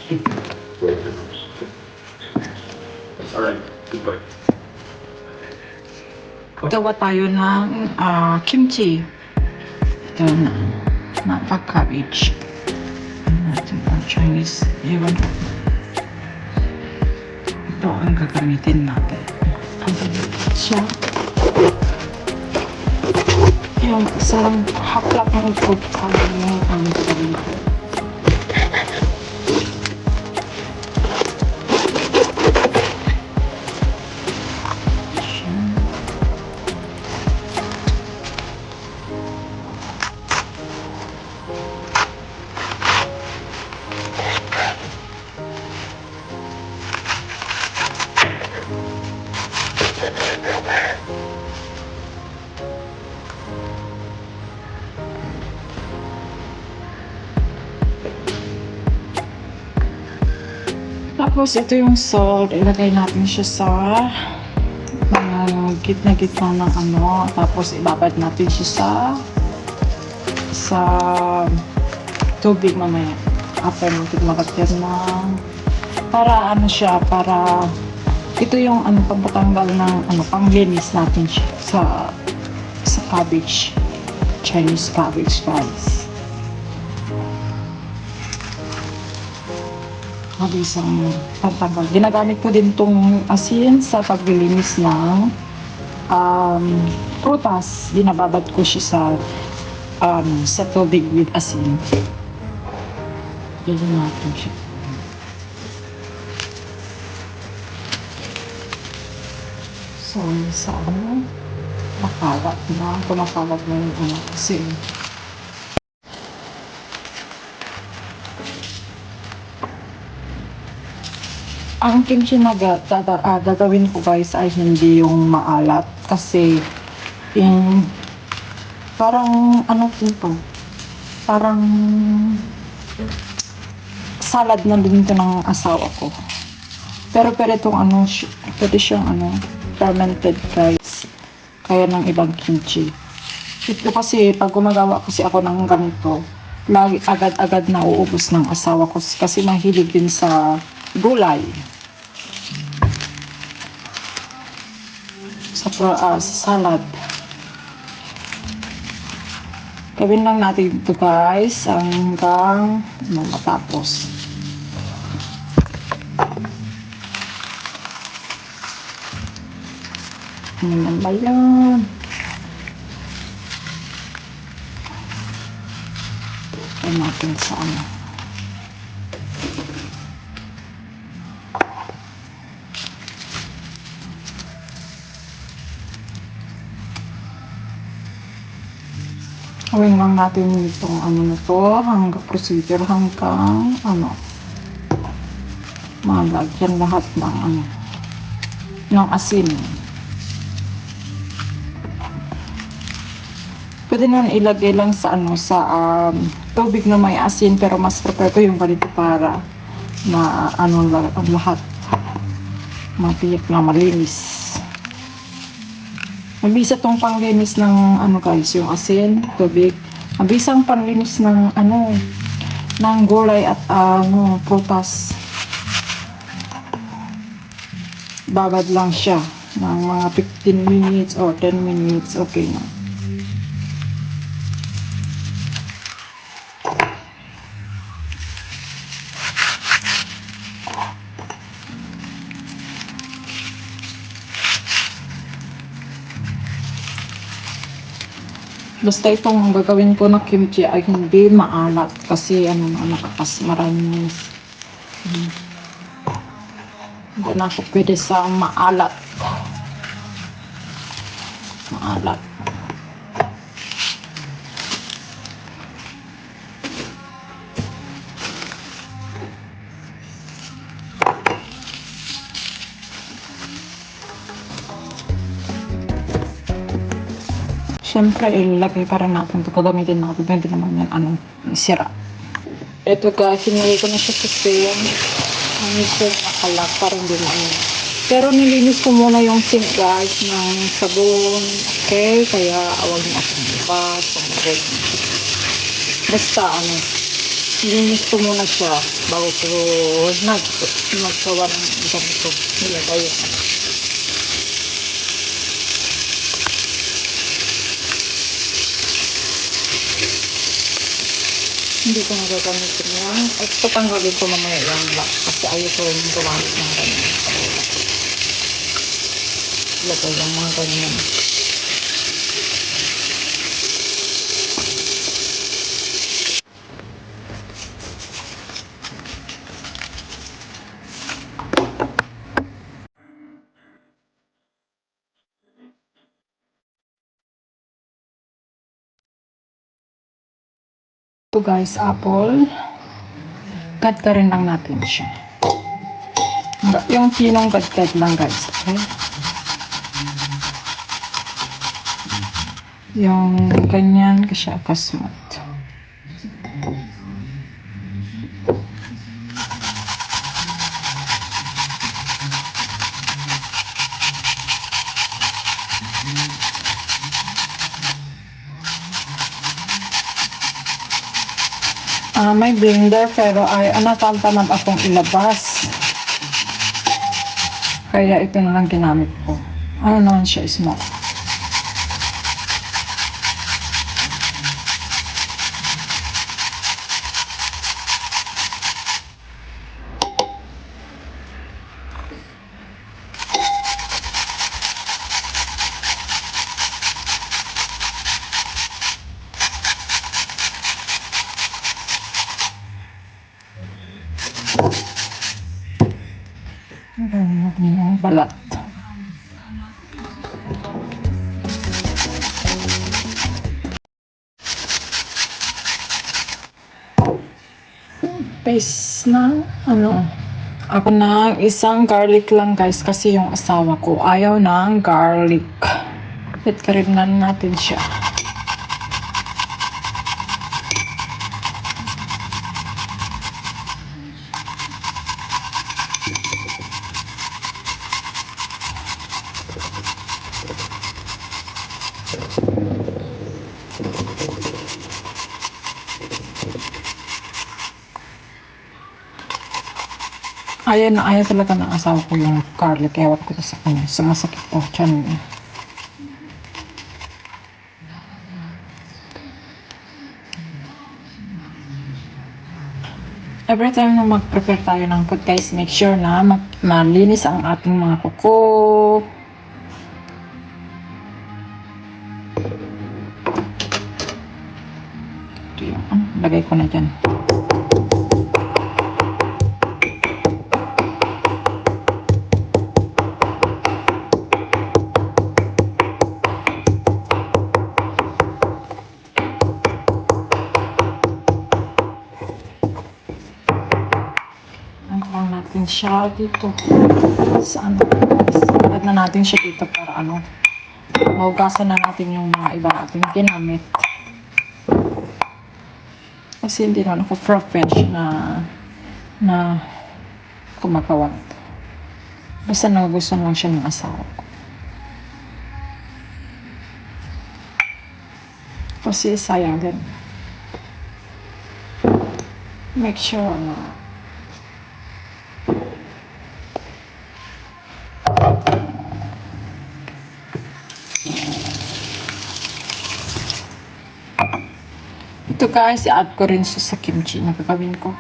Alright, goodbye. Gawa tayo ng kimchi. Ito na. Napaka-cabbage. Ano natin ang Chinese. Ewan ko. Ito ang gagamitin natin. Ang gagamitin siya. Yung isang haplak ng food ang gagamitin. Tapos ito yung salt, ilagay natin siya sa gitna-gitna ng ano, tapos ibabad natin siya sa tubig mamaya. After natin magagyan na para ano siya, para ito yung ano, pampatanggal ng ano, panglinis natin siya sa cabbage, Chinese cabbage guys. Isang pantanggal. Ginagamit ko din tong asin sa paglilinis ng prutas. Binababad ko siya sa tubig with asin. Gawin natin siya. So, sa ano, makalat na. Kumakalat na yung ano, asin. Ang kimchi na gagawin ko guys ay hindi yung maalat kasi yung parang ano ito, parang salad na din ito ng asawa ko. Pero itong ano, pwede siyang ano, fermented guys. Kaya ng ibang kimchi. Ito kasi pag gumagawa kasi ako ng ganito, lagi agad-agad na uubos ng asawa ko kasi mahilig din sa gulay. Sa salad. Gawin lang natin ito guys hanggang matapos. Ano naman ba yan? Ito natin sa ano. Gawin lang natin itong ano na to hanggang procedure hanggang ano malagyan lahat ng ano ng asin. Pwede naman ilagay lang sa ano sa tubig na may asin pero mas prefer ko yung ganito para na ano lang ang lahat matiyak na malinis. Mabisa tong panglinis ng ano guys, yung asin, tubig. Mabisang panlinis ng ano, ng gulay at ano, prutas. Babad lang siya ng mga 15 minutes or 10 minutes, okay na. Basta itong gagawin ko na kimchi ay hindi maalat kasi ano na nakakas maraming hindi na ako pwede sa maalat. Maalat. Siyempre, ilagay pa rin natin ito. Gagamitin natin. Hindi naman yan, ano, sira. Ito guys, hinili ko na siya sa sale. Ang ito nakalak, parang hindi na ano. Pero nilinis ko muna yung sink guys ng sabon. Okay, kaya awag niya akong bukas. Basta ano, Ilinis ko muna siya bago ko magsawa ng ganito. Nilagay yung ano. Hindi ko nagagamitin yan. At patanggalin ko mamaya yung black kasi ayaw ko yung gumamit ng ganyan. Lagay yung mga ganyan. Ito guys, apple. Gadgarin lang natin siya. Yung tinong gadgad lang guys. Okay? Yung ganyan kasi kasmat. May blender pero ay natamtamad akong ilabas. Kaya ito na lang ginamit ko. Ano naman siya, small. Balat. Paste na ano. Ako na isang garlic lang guys kasi yung asawa ko ayaw ng garlic. Hit ka rin na natin siya. Ayaw talaga ng asawa ko yung garlic. Ewan ko sa kanya. Sumasakit po tiyan niya. Every time na mag-prepare tayo ng food guys, make sure na malinis ang ating mga kuko. Ito yung lagay ko na dyan. Natin siya dito sa ano, add na natin siya dito para ano, mahugasan na natin yung mga iba natin ginamit kasi hindi na ako professional na kumagawa nito. Basta nagustuhan lang siya ng asawa ko kasi sayang din. Make sure na ito guys, i-add ko rin sa kimchi na gagawin ko.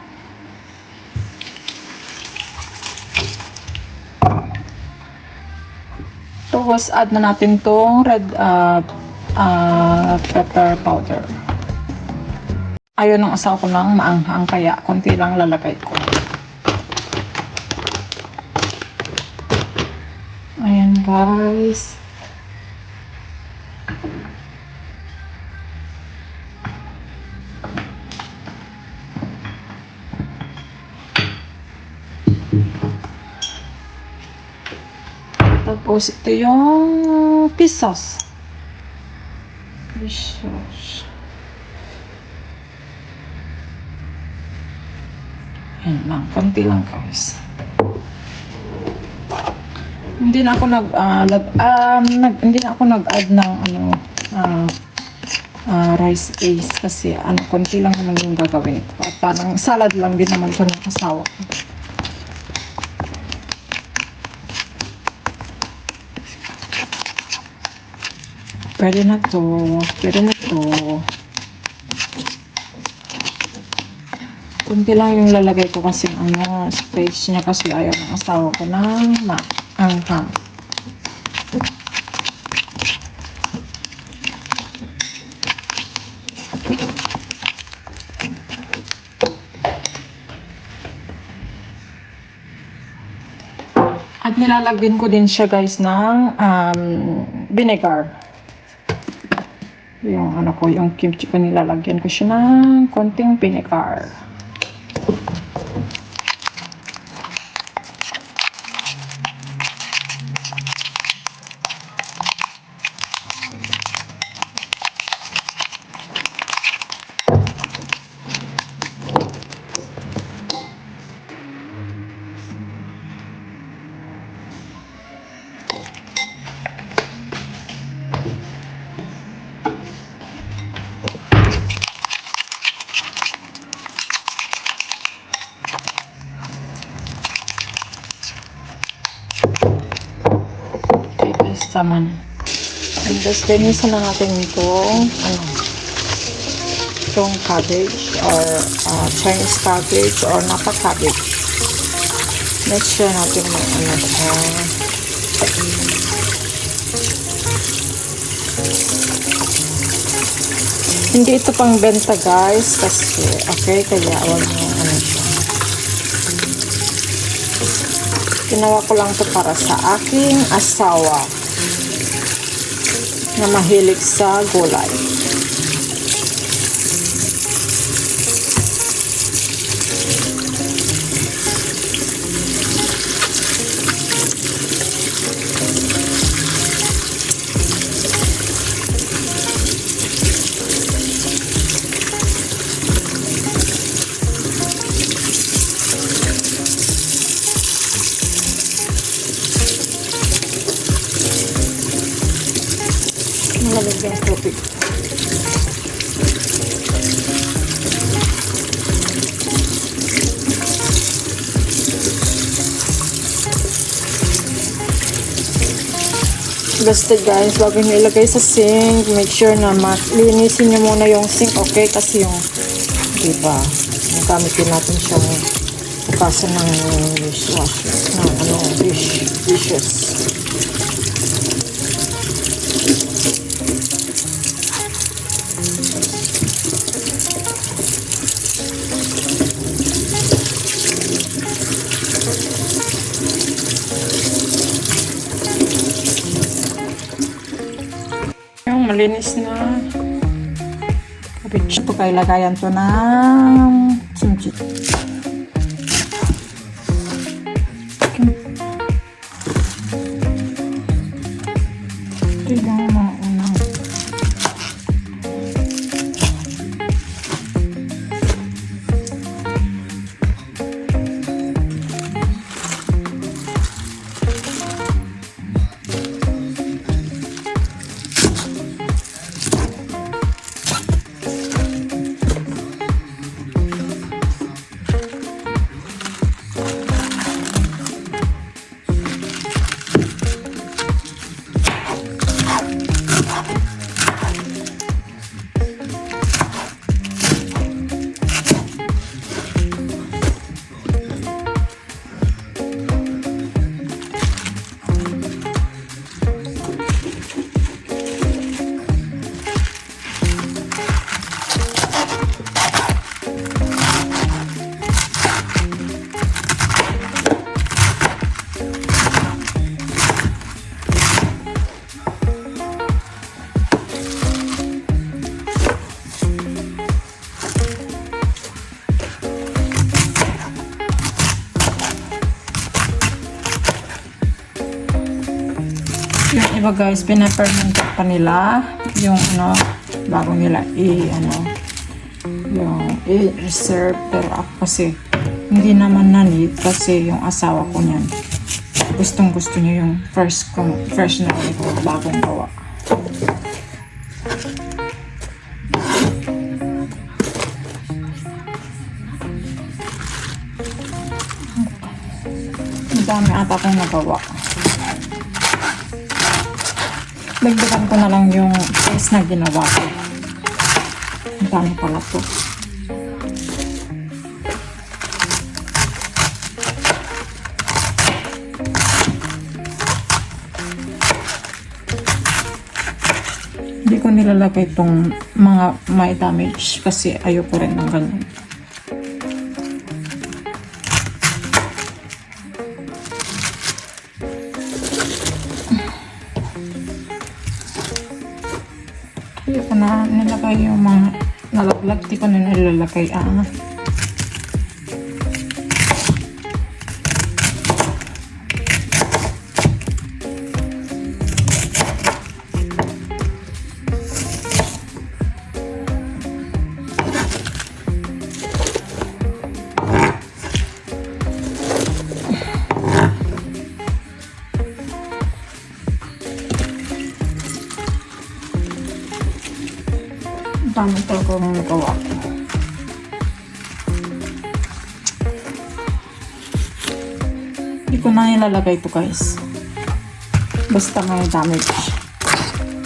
Tapos add na natin tong red pepper powder. Ayaw ng asawa ko lang maanghang kaya konti lang lalagay ko. Ayan guys. Tapos ito yung fish sauce. Fish sauce. Ayan lang, konti lang guys. Hindi na ako hindi na ako nag-add ng rice base kasi ano, konti lang naman yung gagawin ko. At parang salad lang din naman ito ng asawa ko. Pwede na to. Pwede na to. Kunti lang yung lalagay ko kasi ano, space niya kasi ayaw ng asawa ko ng maanghang. At nilalagyan ko din siya guys ng vinegar. Yung ano ko, yung kimchi ko nilalagyan ko siya ng konting vinegar. Saman. And just linisan na natin itong itong cabbage or Chinese cabbage or napa cabbage. Make sure natin siya. Hindi ito pang benta guys kasi okay, kaya wag mo siya. Ginawa ko lang ito para sa aking asawa na mahilig sa gulay. Malamig yung tubig. Basta guys, bago nyo ilagay sa sink, make sure na linisin nyo muna yung sink, okay? Kasi yung, diba, gamitin natin siyang bukasan ng dishwasher, dishes. Malinis na cabbage. Ito kay lagayan to ng kimchi. Ito yung mga unang. Yung iba guys, pinaperment pa nila yung bago nila yung i-reserve. Pero ako kasi hindi naman na-need kasi yung asawa ko niyan gustong gusto niya yung fresh na ito, bagong gawa. Dami ata akong nagawa. Dagdagan ko na lang yung paste na ginawa ko. Ang dami pala to. Hindi ko nilalagay itong mga may damage kasi ayoko rin ng ganyan. Hindi ko na nilagay yung mga nalaglag. Hindi ko na nilalagay. Dami talaga ang nagawa ko. Hindi ko na nilalagay ito guys. Basta may damage.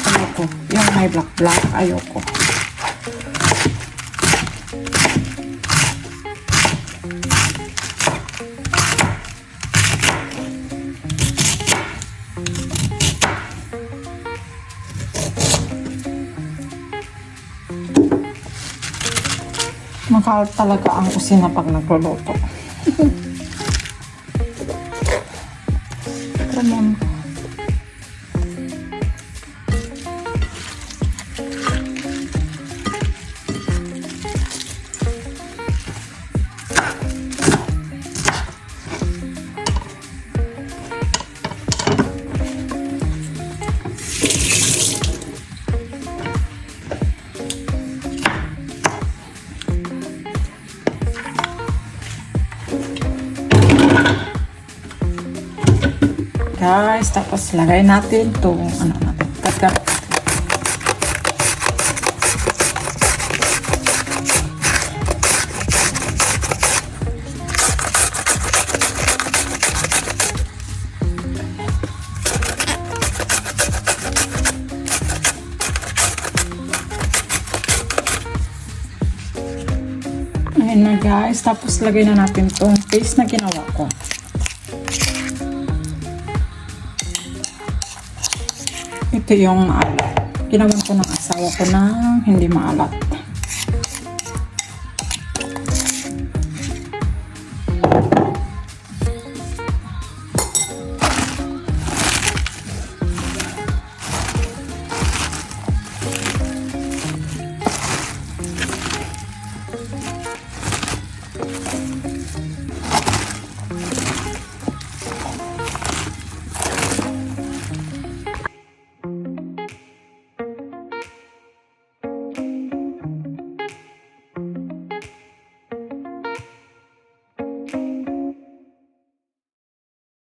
Ayoko. Yung may black ayoko. Mahal talaga ang kusina pag nagluluto. Ramon. Guys, tapos lagay natin itong ano natin, cut. Ayan na guys, tapos lagay na natin itong paste na ginawa ko. Ito yung maalat. Ginawan ko ng asawa ko ng hindi maalat.